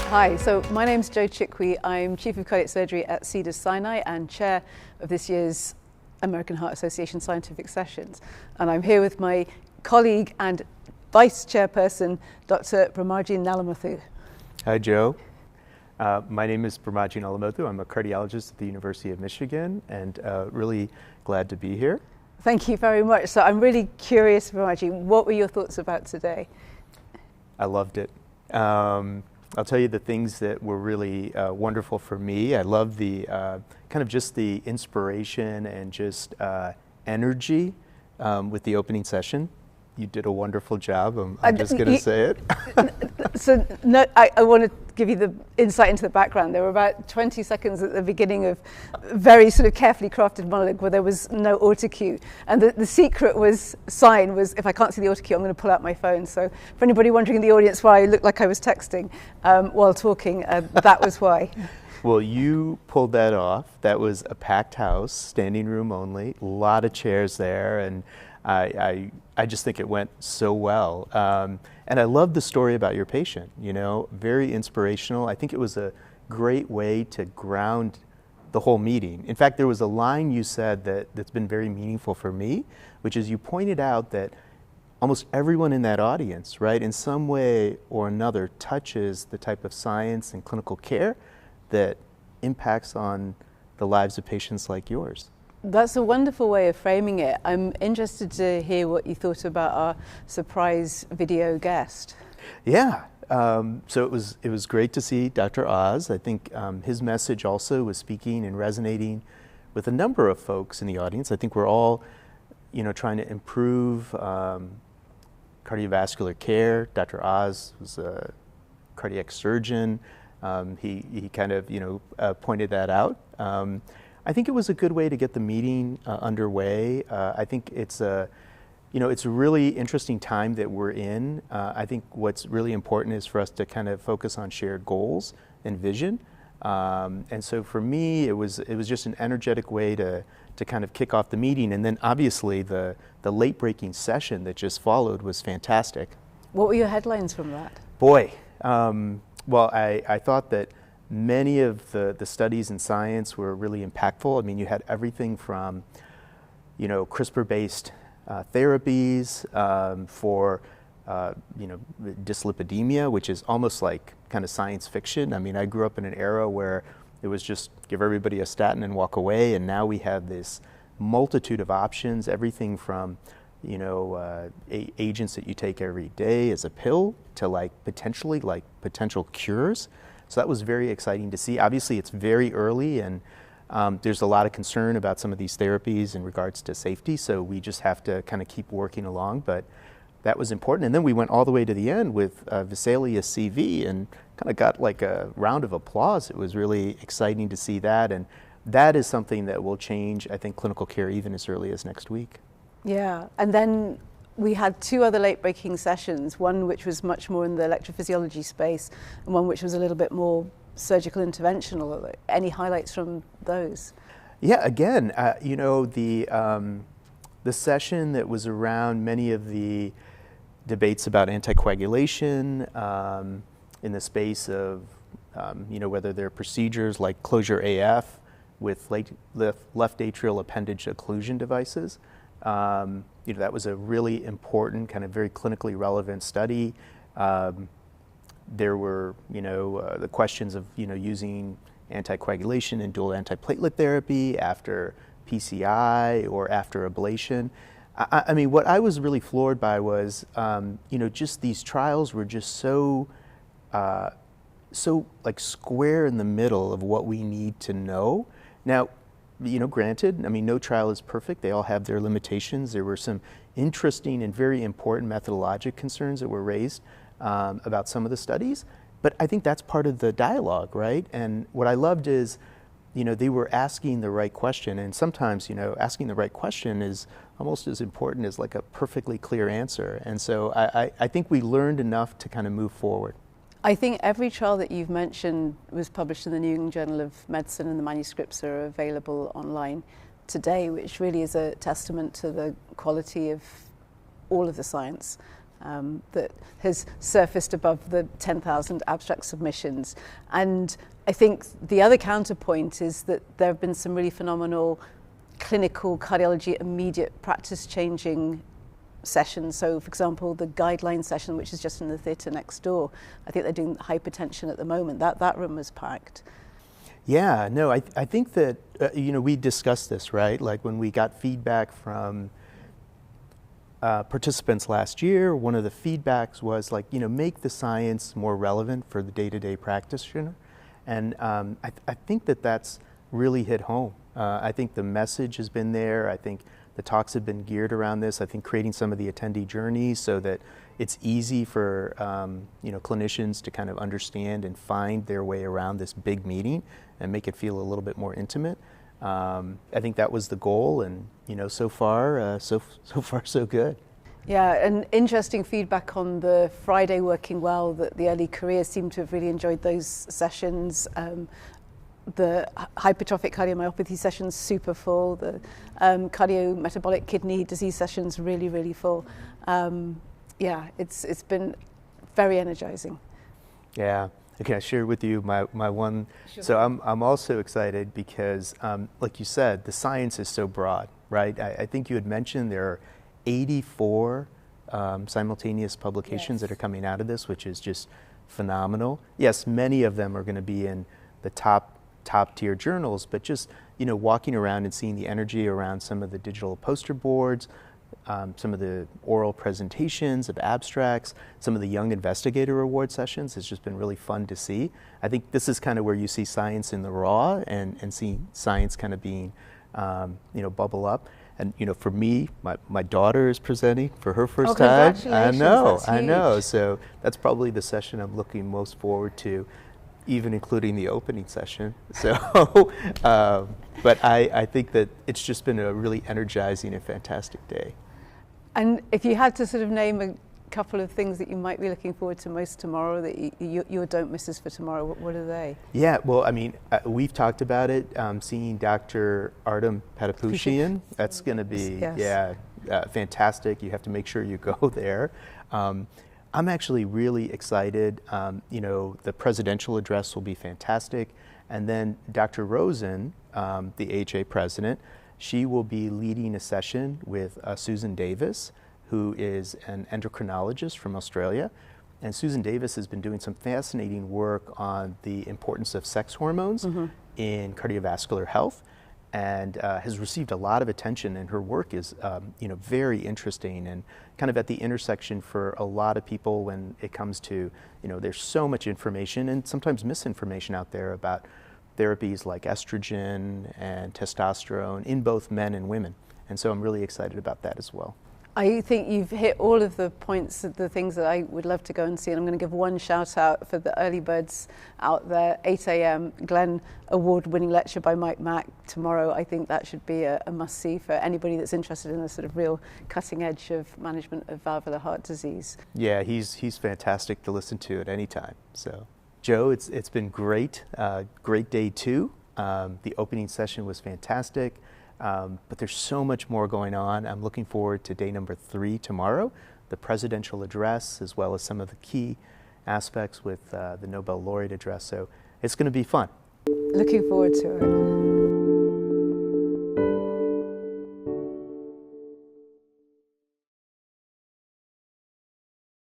Hi, so my name's Joanna Chikwe. I'm Chief of Cardiac Surgery at Cedars-Sinai and Chair of this year's American Heart Association Scientific Sessions. And I'm here with my colleague and Vice Chairperson, Dr. Brahmajee Nallamothu. Hi, Joe. My name is Brahmajee Nallamothu. I'm a cardiologist at the University of Michigan and really glad to be here. Thank you very much. So I'm really curious, Brahmajee, what were your thoughts about today? I loved it. I'll tell you the things that were really wonderful for me. I love the kind of just the inspiration and just energy with the opening session. You did a wonderful job. I'm just going to say it. So no, I want to give you the insight into the background. There were about 20 seconds at the beginning of a very sort of carefully crafted monologue where there was no autocue. And the secret sign was, if I can't see the autocue, I'm going to pull out my phone. So for anybody wondering in the audience why I looked like I was texting while talking, that was why. Well, you pulled that off. That was a packed house, standing room only, a lot of chairs there, and I just think it went so well. And I love the story about your patient, you know, very inspirational. I think it was a great way to ground the whole meeting. In fact, there was a line you said that's been very meaningful for me, which is you pointed out that almost everyone in that audience, right, in some way or another touches the type of science and clinical care that impacts on the lives of patients like yours. That's a wonderful way of framing it. I'm interested to hear what you thought about our surprise video guest. Yeah, so it was great to see Dr. Oz. I think his message also was speaking and resonating with a number of folks in the audience. I think we're all, you know, trying to improve cardiovascular care. Dr. Oz was a cardiac surgeon. He kind of, you know, pointed that out. I think it was a good way to get the meeting underway. I think it's a really interesting time that we're in. I think what's really important is for us to kind of focus on shared goals and vision. And so for me, it was just an energetic way to kind of kick off the meeting. And then obviously the late breaking session that just followed was fantastic. What were your headlines from that? Boy, well, I thought that many of the studies in science were really impactful. I mean, you had everything from, you know, CRISPR-based therapies for, you know, dyslipidemia, which is almost like kind of science fiction. I mean, I grew up in an era where it was just give everybody a statin and walk away, and now we have this multitude of options, everything from, you know, agents that you take every day as a pill to like potential cures. So that was very exciting to see. Obviously, it's very early, and there's a lot of concern about some of these therapies in regards to safety, so we just have to kind of keep working along, but that was important. And then we went all the way to the end with Vesalius CV and kind of got like a round of applause. It was really exciting to see that, and that is something that will change, I think, clinical care even as early as next week. Yeah, and then we had two other late-breaking sessions, one which was much more in the electrophysiology space and one which was a little bit more surgical interventional. Any highlights from those? Yeah, again, you know, the session that was around many of the debates about anticoagulation in the space of, you know, whether they're procedures like closure AF with left atrial appendage occlusion devices. You know, that was a really important, kind of very clinically relevant study. There were, you know, the questions of, you know, using anticoagulation and dual antiplatelet therapy after PCI or after ablation. I mean, what I was really floored by was, you know, just these trials were just so like square in the middle of what we need to know. Now, you know, granted, I mean, no trial is perfect. They all have their limitations. There were some interesting and very important methodologic concerns that were raised about some of the studies, but I think that's part of the dialogue, right? And what I loved is, you know, they were asking the right question, and sometimes, you know, asking the right question is almost as important as like a perfectly clear answer. And so I think we learned enough to kind of move forward. I think every trial that you've mentioned was published in the New England Journal of Medicine, and the manuscripts are available online today, which really is a testament to the quality of all of the science that has surfaced above the 10,000 abstract submissions. And I think the other counterpoint is that there have been some really phenomenal clinical cardiology immediate practice changing sessions. So, for example, the guideline session, which is just in the theatre next door, I think they're doing hypertension at the moment. That room was packed. Yeah, no, I think that, we discussed this, right? Like when we got feedback from participants last year, one of the feedbacks was like, make the science more relevant for the day-to-day practitioner. And I think that that's really hit home. I think the message has been there. I think the talks have been geared around this. I think creating some of the attendee journeys so that it's easy for clinicians to kind of understand and find their way around this big meeting and make it feel a little bit more intimate. I think that was the goal, and so far so good. Yeah, and interesting feedback on the Friday working well, that the early careers seem to have really enjoyed those sessions. The hypertrophic cardiomyopathy sessions super full. The cardiometabolic kidney disease sessions really full. Yeah, it's been very energizing. Yeah. Can I share with you my one? Sure. So I'm also excited because, like you said, the science is so broad, right? I think you had mentioned there are 84 simultaneous publications that are coming out of this, which is just phenomenal. Yes, many of them are going to be in the top tier journals, but just walking around and seeing the energy around some of the digital poster boards, some of the oral presentations of abstracts, some of the Young Investigator Award sessions has just been really fun to see. I think this is kind of where you see science in the raw and seeing science kind of being, bubble up. And, for me, my daughter is presenting for her first time. Congratulations. I know. So that's probably the session I'm looking most forward to, even including the opening session. So, but I think that it's just been a really energizing and fantastic day. And if you had to sort of name a couple of things that you might be looking forward to most tomorrow, that your don't misses for tomorrow, what are they? Yeah, well, I mean, we've talked about it, seeing Dr. Artem Patapushian. That's going to be, fantastic. You have to make sure you go there. I'm actually really excited. The presidential address will be fantastic. And then Dr. Rosen, the AHA president, she will be leading a session with Susan Davis, who is an endocrinologist from Australia. And Susan Davis has been doing some fascinating work on the importance of sex hormones in cardiovascular health, and has received a lot of attention, and her work is very interesting and kind of at the intersection for a lot of people when it comes to, there's so much information and sometimes misinformation out there about therapies like estrogen and testosterone in both men and women. And so I'm really excited about that as well. I think you've hit all of the points of the things that I would love to go and see, and I'm going to give one shout out for the early birds out there. 8 a.m. Glenn award-winning lecture by Mike Mack tomorrow. I think that should be a must-see for anybody that's interested in the sort of real cutting edge of management of valvular heart disease. Yeah, he's fantastic to listen to at any time. So, Joe, it's been great. Great day 2. The opening session was fantastic. But there's so much more going on. I'm looking forward to day number 3 tomorrow, the presidential address, as well as some of the key aspects with the Nobel laureate address. So it's going to be fun. Looking forward to it.